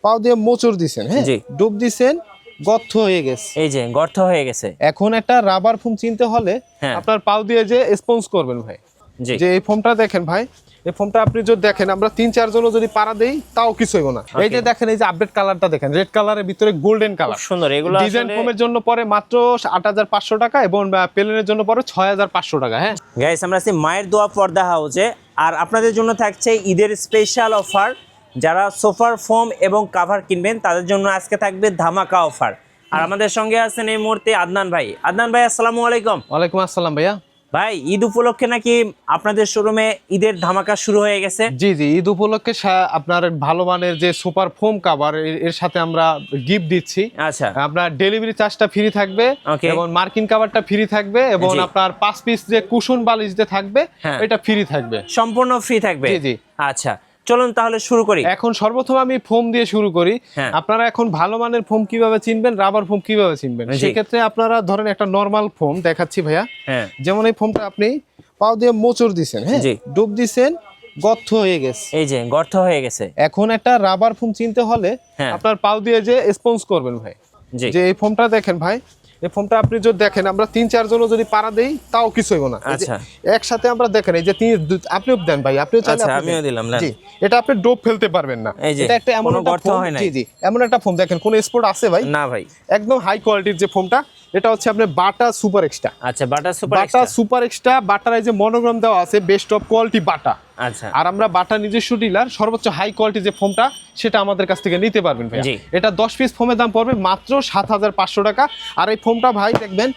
পাও দিয়ে মোচড় দিছেন, হ্যাঁ জি। ডুব দিছেন, গর্ত হয়ে গেছে, এই যে গর্ত হয়ে গেছে। এখন একটা রাবার ফোম চিনতে হলে হ্যাঁ। আপনার পাও দিয়ে যে স্পঞ্জ করবেন ভাই, জি। যে এই ফোমটা দেখেন ভাই, এই ফোমটা আপনি যদি দেখেন আমরা 3-4 জনও যদি পাড়া দেই তাও কিছু হইব না। এই যে দেখেন, এই যে আপডেট কালারটা দেখেন, রেড কালারের ভিতরে গোল্ডেন কালার, সুন্দর। এগুলো ডিজাইন ফোমের জন্য পরে মাত্র 8500 টাকা এবং প্লেনের জন্য পরে 6500 টাকা। হ্যাঁ গাইস, আমরা আছি মায়ের দোয়া পর্দা হাউসে, আর আপনাদের জন্য থাকছে ঈদের স্পেশাল অফার। যারা সোফার ফোম এবং কাভার কিনবেন তাদের জন্য আজকে থাকবে ধামাকা অফার। আর আমাদের সঙ্গে আছেন এই মুহূর্তে আদনান ভাই। আদনান ভাই, আসসালামু আলাইকুম। ওয়ালাইকুম আসসালাম ভাইয়া। ভাই, ঈদ উপলক্ষে নাকি আপনাদের শোরুমে ঈদের ধামাকা শুরু হয়ে গেছে? জি জি, ঈদ উপলক্ষে আপনার ভালো মানের যে সুপার ফোম কাভার এর সাথে আমরা গিফট দিচ্ছি। আচ্ছা, আপনার ডেলিভারি চার্জটা ফ্রি থাকবে Okay. এবং মার্কিন কাভারটা ফ্রি থাকবে এবং জি। আপনার 5 পিস যে কুশন বালিশ যে থাকবে হ্যাঁ। এটা ফ্রি থাকবে, সম্পূর্ণ ফ্রি থাকবে। জি জি। আচ্ছা, চলুন তাহলে শুরু করি। এখন সর্বপ্রথম আমি ফোম দিয়ে শুরু করি। হ্যাঁ। আপনারা এখন ভালো মানের ফোম কিভাবে চিনবেন, রাবার ফোম কিভাবে চিনবেন, জি। সেক্ষেত্রে আপনারা ধরেন একটা নরমাল ফোম দেখাচ্ছি ভাইয়া। হ্যাঁ। যেমন এই ফোমটা আপনি পাও দিয়ে মোচড় দিছেন, হ্যাঁ জি। ডুব দিছেন, গর্ত হয়ে গেছে, এই যে গর্ত হয়ে গেছে। এখন একটা রাবার ফোম চিনতে হলে হ্যাঁ। আপনার পাও দিয়ে যে স্পঞ্জ করবেন ভাই, জি। যে এই ফোমটা দেখেন ভাই, এই ফোমটা আপনি যদি দেখেন আমরা 3-4 জনও যদি পাড়া দেই তাও কিছু হইব না। এই যে আচ্ছা। একসাথে আমরা দেখেন, এই যে আপনিও দেন ভাই, আপনিও চাইলে আচ্ছা, আপনি আমিও দেন। দিলাম, নেন। জি, এটা আপনি ডোপ ফেলতে পারবেন না। এই যে, এটা একটা এমন কোনো একটা গর্ত ফোম, হয় নাই। জি জি, এমন একটা ফোম দেখেন, কোন স্পোর্ট আছে ভাই? না ভাই। একদম হাই কোয়ালিটির যে ফোমটা, এটা হচ্ছে আপনার বাটা সুপার এক্সট্রা। আচ্ছা, Bata super Bata super extra, বাটার এই যে মনোগ্রাম দেওয়া আছে, বেস্ট অফ কোয়ালিটি বাটা। আচ্ছা, আর আমরা বাটা নিজস্ব ডিলার, সর্বোচ্চ হাই কোয়ালিটি যে ফোমটা সেটা আমাদের কাছ থেকে নিতে পারবেন ভাই। জি। এটা 10 পিস ফোমের দাম পড়বে মাত্র 7500 টাকা। আর এই ফোমটা ভাই দেখবেন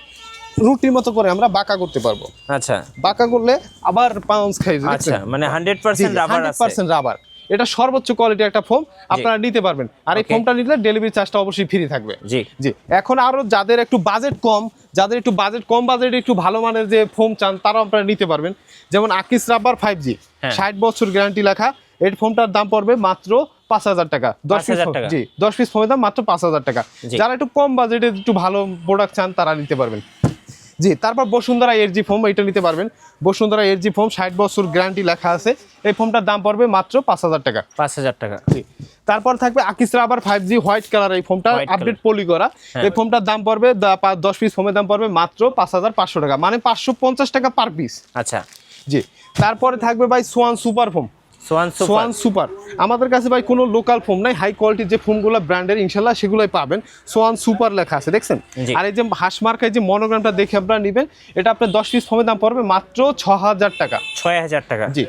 রুটির মতো করে আমরা বাঁকা করতে পারবো, আচ্ছা, বাঁকা করলে আবার পাউন্স খাই। আচ্ছা, মানে 100% রাবার আছে। 100% রাবার, এটা সর্বোচ্চ কোয়ালিটি একটা ফোম, আপনারা নিতে পারবেন। আর এই Okay. ফোমটা নিলে ডেলিভারি চার্জটা অবশ্যই ফ্রি থাকবে। জি। জি, এখন আরো যাদের একটু বাজেট কম, যাদের একটু বাজেট কম, বাজেটে একটু ভালো মানের যে ফোম চান তারাও আপনারা নিতে পারবেন। যেমন আকিস রাবার 5G, হ্যাঁ। 60 বছর গ্যারান্টি লেখা, এই ফোমটার দাম পড়বে মাত্র 5000 টাকা। 10 পিস 5000 টাকা। জি, 10 পিস ফোমের দাম মাত্র 5000 টাকা। জি। যারা একটু কম বাজেটে একটু ভালো প্রোডাক্ট চান তারা নিতে পারবেন। জি, তারপর বসুন্ধরা এরজি ফোম, এটা নিতে পারবেন। বসুন্ধরা এরজি ফোম 60 বছর গ্যারান্টি লেখা আছে, এই ফোমটার দাম পড়বে মাত্র 5000 টাকা। 5000 টাকা। জি, তারপর থাকবে আকিস রাবার 5G হোয়াইট কালার, এই ফোমটা White আপডেট color। পলি করা। হ্যাঁ। এই ফোমটার দাম পড়বে 10 পিস ফোমের দাম পড়বে মাত্র 5500 টাকা, মানে 550 টাকা পার পিস। আচ্ছা, জি, তারপরে থাকবে ভাই Schwann super foam. Schwann super. Schwann super আমাদের কাছে ভাই কোনো লোকাল ফোম নাই, হাই কোয়ালিটির যে ফোমগুলো ব্র্যান্ডের ইনশাল্লাহ সেগুলোই পাবেন। সোয়ান সুপার লেখা আছে, দেখছেন? জি। আর এই যে হাঁস মার্কায় যে মনোগ্রামটা দেখে আপনারা নেবেন, এটা আপনার 10 পিস ফোমের দাম পড়বে মাত্র 6000 টাকা। 6000 টাকা। জি,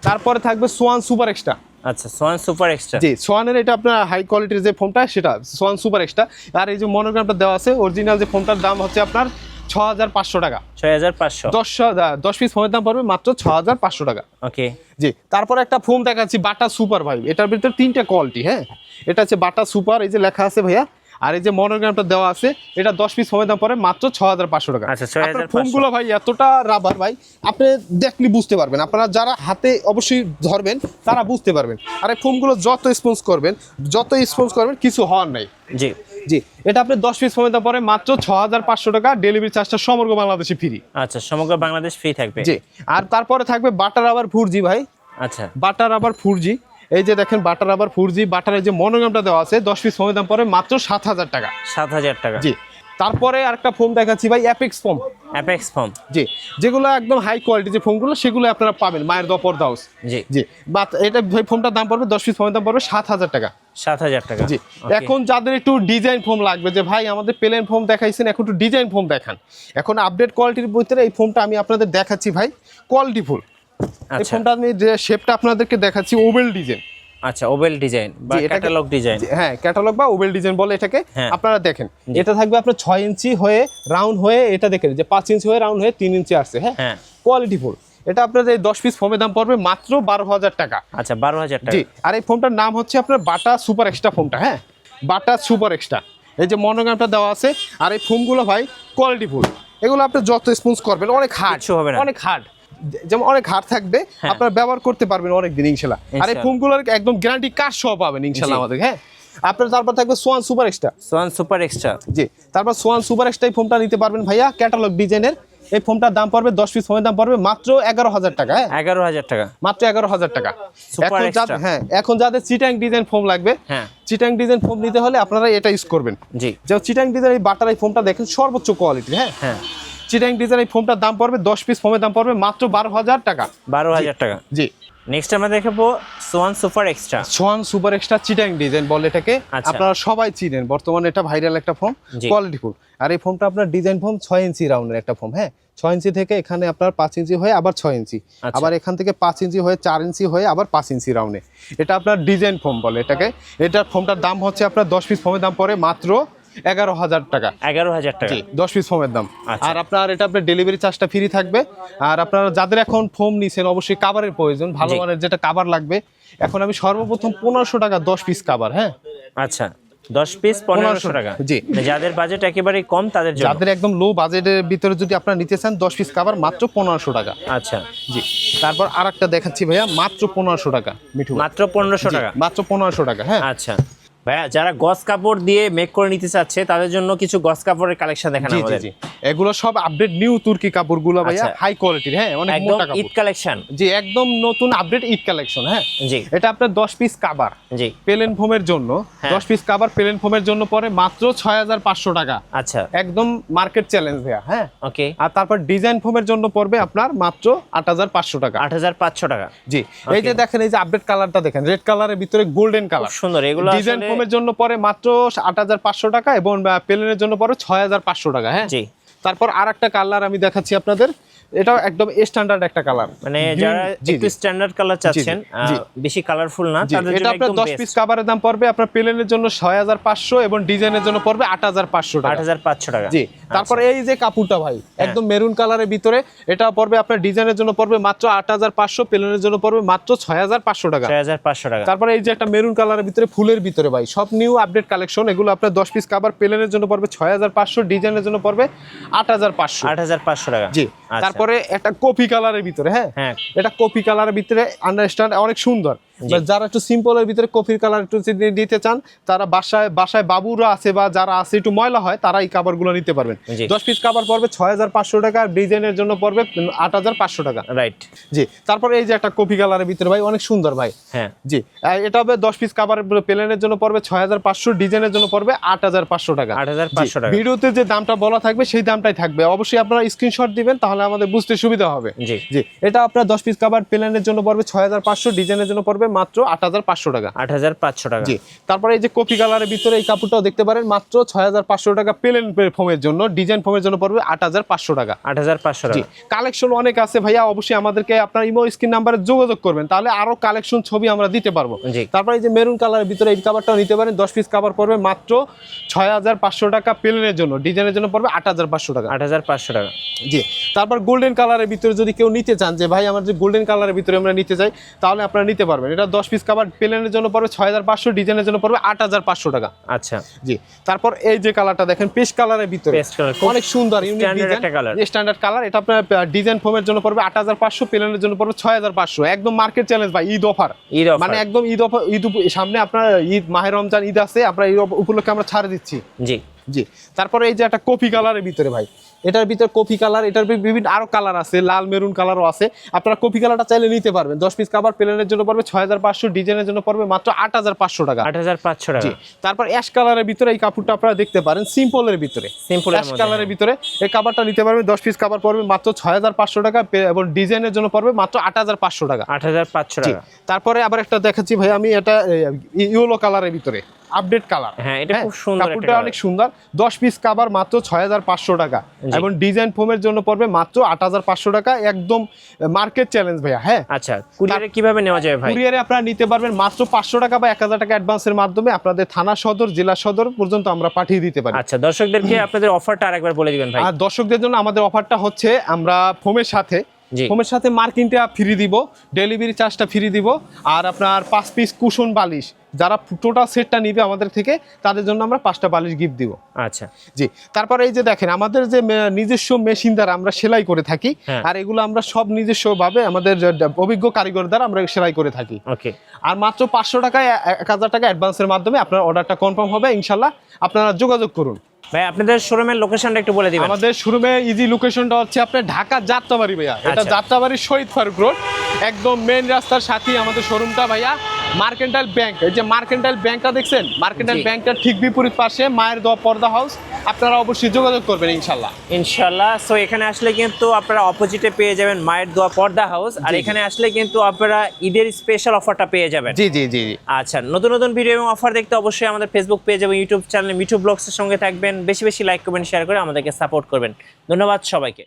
তারপরে থাকবে সোয়ান সুপার এক্সট্রা। আচ্ছা, সোয়ান সুপার এক্সট্রা। জি, সোয়ানের এটা আপনার হাই কোয়ালিটির যে ফোমটা সেটা সোয়ান সুপার এক্সট্রা। আর এই যে মনোগ্রামটা দেওয়া আছে, অরিজিনাল যে ফোমটার দাম হচ্ছে আপনার 6500 টাকা। 6500। 10 পিস ফোমের দাম পড়বে মাত্র 6500 টাকা। ওকে। জি, তারপর একটা ফোম দেখাচ্ছি বাটা সুপার ভাই, এটার ভিতরে 3টা কোয়ালিটি। হ্যাঁ, এটা হচ্ছে বাটা সুপার, এই যে লেখা আছে ভাইয়া, আর এই যে মনোগ্রামটা দেওয়া আছে, এটা 10 পিস ফোমের দাম পড়ে মাত্র 6500 টাকা। আচ্ছা, 6500। ফোমগুলো ভাই এতটা রাবার ভাই, আপনি দেখলে বুঝতে পারবেন, আপনারা যারা হাতে অবশ্যই ধরবেন তারা বুঝতে পারবেন। আর এই ফোমগুলো যত স্পঞ্জ করবেন কিছু হওয়ার নাই। জি। জি, এটা আপনি 10 পিস ফোমের দাম পড়ে মাত্র 6500 টাকা, ডেলিভারি চার্জটা সমগ্র বাংলাদেশে ফ্রি। আচ্ছা, সমগ্র বাংলাদেশ ফ্রি থাকবে। জি, আর তারপরে থাকবে বাটার রাবার 4G ভাই। আচ্ছা, বাটার রাবার 4G, এই যে দেখেন বাটার রাবার 4G, বাটারের যে মনোগ্রামটা দেওয়া আছে, 10 পিস ফোমের দাম পড়ে মাত্র 7000 টাকা। 7000 টাকা। জি, তারপরে আরেকটা ফোম দেখাচ্ছি ভাই, অ্যাপেক্স ফোম। Apex foam. জি, যেগুলো একদম হাই কোয়ালিটি যে ফোমগুলো সেগুলো আপনারা পাবেন মায়ের দপর হাউস। জি। জি, বাট এটা ভাই ফোমটার দাম পড়বে 10 পিস ফোমের দাম পড়বে 7000 টাকা। 7000 টাকা। জি, Okay. এখন যাদের একটু ডিজাইন ফোম লাগবে, যে ভাই আমাদের প্লেন ফোম দেখাইছেন, এখন একটু ডিজাইন ফোম দেখান, এখন আপডেট কোয়ালিটির ভিতরে এই ফোমটা আমি আপনাদের দেখাচ্ছি ভাই, কোয়ালিটি ফুল। এই আচ্ছা। ফোমটা আমি যে শেপটা আপনাদেরকে দেখাচ্ছি, ওভেল ডিজাইন। আচ্ছা, ওভেল ডিজাইন বা জি, এটাকে- ক্যাটালগ ডিজাইন। হ্যাঁ, ক্যাটালগ বা ওভেল ডিজাইন বলে এটাকে। হ্যাঁ। আপনারা দেখেন, এটা থাকবে আপনার 6 ইঞ্চি হয়ে রাউন্ড হয়ে, এটা দেখেন যে 5 ইঞ্চি হয়ে রাউন্ড হয়ে 3 ইঞ্চি আসছে। হ্যাঁ, হ্যাঁ। Quality full. এটা আপনাদের এই 10 পিস ফোমের দাম পড়বে মাত্র 12000 টাকা। আচ্ছা, 12000 টাকা। জি, আর এই ফোমটার নাম হচ্ছে আপনার বাটা সুপার এক্সট্রা ফোমটা। হ্যাঁ, বাটা সুপার এক্সট্রা, এই যে মনোগ্রামটা দেওয়া আছে। আর এই ফোমগুলো ভাই কোয়ালিটি ফুল, এগুলো আপনি যত স্পঞ্জ করবেন অনেক হার্ড, কিচ্ছু হবে না। অনেক হার্ড, যেমন অনেক হার্ড থাকবে, হ্যাঁ। আপনারা ব্যবহার করতে পারবেন অনেক দিন ইনশাল্লাহ। আর এই ইনশাল্লাহ। ফোমগুলোর একদম গ্যারান্টি কার্ড সহ পাবেন ইনশাল্লাহ জি। আমাদের। হ্যাঁ, আপনার তারপর থাকবে Swan super extra. Swan super extra. জি, তারপর সোয়ান সুপার এক্সট্রা ফোমটা নিতে পারবেন ভাইয়া, ক্যাটালগ ডিজাইনের। এই ফোমটার দাম পড়বে 10 পিস ফোমের দাম পড়বে মাত্র 11,000 টাকা। হ্যাঁ 11,000 টাকা, মাত্র 11,000 টাকা। সুপার এখন এক্সট্রা। হ্যাঁ এখন যাদের চিটাং ডিজাইন ফোম লাগবে, হ্যাঁ চিটাং ডিজাইন ফোম নিতে হলে আপনারা এটা ইউজ করবেন। জি যে চিটাং ডিজাইন এই বাটার এই ফোমটা দেখেন সর্বোচ্চ কোয়ালিটি। হ্যাঁ হ্যাঁ চিটাং ডিজাইন এই ফোমটার দাম পড়বে 10 পিস ফোমের দাম পড়বে মাত্র 12,000 টাকা। 12,000 টাকা। জি নেক্সট আমরা দেখাবো Schwann super extra. Swan super extra Chittagong design বলে এটাকে, আচ্ছা। আপনারা সবাই চিনেন, বর্তমানে এটা ভাইরাল একটা ফোম, জি। কোয়ালিটিফুল। আর এই ফোমটা আপনার ডিজাইন ফোম 6 ইঞ্চি রাউন্ডের একটা ফোম। হ্যাঁ 6 ইঞ্চি থেকে এখানে আপনার 5 ইঞ্চি হয়ে আবার 6 ইঞ্চি, আচ্ছা। আবার এখান থেকে 5 ইঞ্চি হয়ে 4 ইঞ্চি হয়ে আবার 5 ইঞ্চি রাউন্ডে, এটা আপনার ডিজাইন ফোম বলে এটাকে। এটার ফোমটার দাম হচ্ছে আপনার 10 পিস ফোমের দাম পড়ে মাত্র 11,000 টাকা। 11,000 টাকা। জি 10 পিস ফোমের দাম। আচ্ছা। আর আপনার এটা আপনার ডেলিভারি চার্জটা ফ্রি থাকবে। আর আপনারা যাদের এখন ফোম নিছেন অবশ্যই কাভারের প্রয়োজন, ভালো জি। মানের যেটা কাভার লাগবে, এখন আমি সর্বপ্রথম 1500 টাকা 10 পিস কাভার। হ্যাঁ আচ্ছা 10 পিস 1500 টাকা। জি। যাদের বাজেট একেবারে কম তাদের জন্য। যাদের একদম লো বাজেটের ভিতরে যদি আপনারা নিতে চান 10 পিস কাভার মাত্র 1500 টাকা। আচ্ছা জি তারপর আরেকটা দেখাচ্ছি ভাইয়া মাত্র 1500 টাকা মিঠু ভাই। মাত্র 1500 জি, টাকা। মাত্র 1500 টাকা। হ্যাঁ আচ্ছা ভাইয়া, যারা গস কাপড় দিয়ে মেক করে নিতে চাচ্ছে তাদের জন্য কিছু গস কাপড়ের কালেকশন দেখান জি জি আমাদের। জি এগুলো সব আপডেট নিউ তুর্কি কাপড়গুলো ভাইয়া, আচ্ছা। হাই কোয়ালিটির। হ্যাঁ অনেক একদম মোটা ঈদ কাপড়। কালেকশন। জি একদম নতুন আপডেট ঈদ কালেকশন। হ্যাঁ জি এটা আপনার 10 পিস কাভার জি প্লেন ফোমের জন্য, হ্যাঁ। 10 পিস কাভার প্লেন ফোমের জন্য পরে মাত্র 6500 টাকা। আচ্ছা একদম মার্কেট চ্যালেঞ্জ ভাইয়া। হ্যাঁ ওকে। আর তারপর ডিজাইন ফোমের জন্য পড়বে আপনার মাত্র 8500 টাকা। 8500 টাকা। জি এই যে দেখেন এই যে আপডেট কালারটা দেখেন, রেড কালারের ভিতরে গোল্ডেন খুব কালার, সুন্দর এগুলো। ডিজাইন আসলে ফোমের জন্য পরে মাত্র 8500 টাকা এবং প্লেনের জন্য পরে 6500 টাকা। হ্যাঁ জি তারপর আরেকটা কালার আমি দেখাচ্ছি আপনাদের, এটাও একদম স্ট্যান্ডার্ড একটা কালার, মানে যারা একটু স্ট্যান্ডার্ড কালার চাচ্ছেন, জি। বেশি কালারফুল না, তাদের এটা জন্য আপনার একদম 10 পিস কাভারের দাম পড়বে আপনার প্লেনের জন্য 6500 এবং ডিজাইনের জন্য পড়বে 8500 টাকা। 8500 টাকা। জি তারপর এই যে কাপড়টা ভাই একদম মেরুন কালারের ভিতরে, এটা পড়বে আপনার ডিজাইনের জন্য পড়বে মাত্র 8500, প্লেনের জন্য পড়বে মাত্র 6500 টাকা। 6500 টাকা। তারপরে এই যে একটা মেরুন কালারের ভিতরে ফুলের ভিতরে ভাই সব নিউ আপডেট কালেকশন, এগুলো আপনার 10 পিস কাভার প্লেনের জন্য পড়বে 6500, ডিজাইনের জন্য পড়বে 8500। 8500 টাকা। জি আচ্ছা। তারপরে একটা কফি কালারের ভিতরে, হ্যাঁ হ্যাঁ এটা কফি কালারের ভিতরে আন্ডারস্ট্যান্ড অনেক সুন্দর। যারা একটু সিম্পলের ভিতরে কফির কালার একটু যদি দিতে চান, তারা বাসায় বাবুরা আছে বা যারা আছে একটু ময়লা হয়, তারা এই কাভারগুলো নিতে পারবেন। জি। 10 পিস কাভার পড়বে 6500 টাকা, ডিজাইনের জন্য পড়বে 8500 টাকা। রাইট। জি তারপরে এই যে একটা কফি কালারের ভিতরে ভাই অনেক সুন্দর ভাই। হ্যাঁ জি এটা হবে 10 পিস কাভার প্লেনের জন্য পড়বে 6500, ডিজাইনের জন্য পড়বে 8500 টাকা। 8500 টাকা। ভিডিওতে যে দামটা বলা থাকবে সেই দামটাই থাকবে, অবশ্যই আপনারা স্ক্রিনশট দিবেন তাহলে আমাদের বুঝতে সুবিধা হবে। জি জি এটা আপনার 10 পিস কাভার প্লেনের জন্য পড়বে 6500, ডিজাইনের জন্য পড়বে মাত্র 8500 টাকা। 8500 টাকা। জি তারপরে এই যে কফি কালারের ভিতরে এই কাপড়টাও দেখতে পারেন মাত্র 6500 টাকা প্লেন ফোমের জন্য, ডিজাইন ফোমের জন্য পড়বে 8500 টাকা। 8500 জি টাকা। কালেকশন অনেক আছে ভাইয়া, অবশ্যই আমাদেরকে আপনার ইমো স্ক্রিন নাম্বারে যোগাযোগ করবেন, তাহলে আরো কালেকশন ছবি আমরা দিতে পারবো। জি। তারপরে এই যে মেরুন কালারের ভিতরে এই কাভারটাও নিতে পারেন, 10 পিস কাভার পড়বে মাত্র 6500 টাকা প্লেনের জন্য, ডিজাইনের জন্য পড়বে 8500 টাকা। 8500 টাকা। জি তারপর গোল্ডেন কালারের ভিতরে যদি কেউ নিতে চান যে ভাই আমার যে গোল্ডেন কালারের ভিতরে আমরা নিতে চাই, তাহলে আপনারা নিতে পারবেন। এটা 10 পিস কাভার প্লেনের জন্য পড়বে 6500, ডিজাইনের জন্য পড়বে 8500 টাকা। আচ্ছা জি তারপর এই যে কালারটা দেখেন পেস্ট কালারের ভিতরে, পেস্ট কালার খুব অনেক সুন্দর ইউনিক standard ডিজাইন, একটা কালার। Standard colour. এটা আপনার ডিজাইন ফোমের জন্য পড়বে 8500, প্লেনের জন্য পড়বে 6500। একদম মার্কেট চ্যালেঞ্জ ভাই, ঈদ অফার। ঈদ অফার। মানে একদম ঈদ অফার, সামনে আপনার ঈদ মাহে রমজান ঈদ আছে, আমরা এই উপলক্ষে আমরা ছাড় দিচ্ছি। জি জি তারপরে এই যে একটা কফি কালারের ভিতরে ভাই, এটার ভিতরে কফি কালার, এটার বিভিন্ন আরো কালার আছে, লাল মেরুন কালারও আছে, আপনারা কফি কালারটা চাইলে নিতে পারবেন। 10 পিস কাভার প্লেনের জন্য পড়বে 6500, ডিজাইনের জন্য পড়বে মাত্র 8500 টাকা। 8500 টাকা। জি তারপর অ্যাশ কালারের ভিতরে এই কাপড়টা আপনারা দেখতে পারেন, সিম্পলের ভিতরে, সিম্পলের অ্যাশ মধ্যে, কালারের ভিতরে এই কাভারটা নিতে পারবেন। 10 পিস কাভার পড়বে মাত্র 6500 টাকা এবং ডিজাইনের জন্য পড়বে মাত্র 8500 টাকা। 8500 জি টাকা। তারপরে আবার একটা দেখাচ্ছি ভাই আমি, এটা ইয়েলো কালারের ভিতরে আপডেট কালার। হ্যাঁ এটা খুব সুন্দর একটা কাপড়টা কালার। অনেক সুন্দর। 10 পিস কাভার মাত্র 6500 টাকা এবং ডিজাইন ফোমের জন্য পড়বে মাত্র 8500 টাকা। একদম মার্কেট চ্যালেঞ্জ ভাইয়া। হ্যাঁ আচ্ছা কুরিয়ারে কিভাবে নেওয়া যাবে ভাই? কুরিয়ারে আপনারা নিতে পারবেন মাত্র 500 টাকা বা 1000 টাকা অ্যাডভান্সের মাধ্যমে, আপনাদের থানা সদর, জেলা সদর পর্যন্ত আমরা পাঠিয়ে দিতে পারি। আচ্ছা দর্শকদেরকে আপনাদের অফারটা আরেকবার বলে দিবেন ভাই। আর দর্শকদের জন্য আমাদের অফারটা হচ্ছে আমরা ফোমের সাথে জি। ফোমের সাথে মার্কিংটা ফ্রি দিব, ডেলিভারি চার্জটা ফ্রি দিব, আর আপনার 5 পিস কুশন বালিশ, যারা টোটাল সেটটা নিবে আমাদের থেকে তাদের জন্য আমরা 5টা বালিশ গিফট দিব। আচ্ছা জি তারপরে এই যে দেখেন আমাদের যে নিজস্ব মেশিন দ্বারা আমরা সেলাই করে থাকি, হ্যাঁ। আর এগুলো আমরা সব নিজস্বভাবে আমাদের অভিজ্ঞ কারিগর দ্বারা আমরা সেলাই করে থাকি। ওকে। আর মাত্র 500 টাকায় 1000 টাকা অ্যাডভান্সের মাধ্যমে আপনার অর্ডারটা কনফার্ম হবে, ইনশাল্লাহ আপনারা যোগাযোগ করুন। ভাই আপনাদের শোরুমের লোকেশনটা একটু বলে দিবেন। আমাদের শোরুমে ইজি লোকেশনটা হচ্ছে আপনার ঢাকা যাত্রাবাড়ি ভাইয়া, এটা আচ্ছা। যাত্রাবাড়ি শহীদ ফারুক রোড, একদম মেইন রাস্তার সাথেই আমাদের শোরুমটা ভাইয়া। মার্কেন্টাইল ব্যাংক, এই যে মার্কেন্টাইল ব্যাংকটা দেখছেন, মার্কেন্টাইল জি। ব্যাংকটার ঠিক বিপরীত পাশে মায়ের দোয়া পর্দা হাউস। আপনারা অবশ্যই যোগাযোগ করবেন ইনশাল্লাহ। ইনশাল্লাহ। সো এখানে আসলে কিন্তু আপনারা অপোজিটে পেয়ে যাবেন মায়ের দোয়া পর্দা হাউস, আর জি, জি। এখানে আসলে কিন্তু আপনারা ঈদের স্পেশাল অফারটা পেয়ে যাবেন। জি জি জি জি। আচ্ছা, নতুন নতুন ভিডিও এবং অফার দেখতে অবশ্যই আমাদের ফেসবুক পেজ এবং ইউটিউব চ্যানেল মিঠু ব্লগসের সঙ্গে থাকবেন। বেশি বেশি লাইক কমেন্ট শেয়ার করে আমাদেরকে সাপোর্ট করবেন। ধন্যবাদ সবাইকে।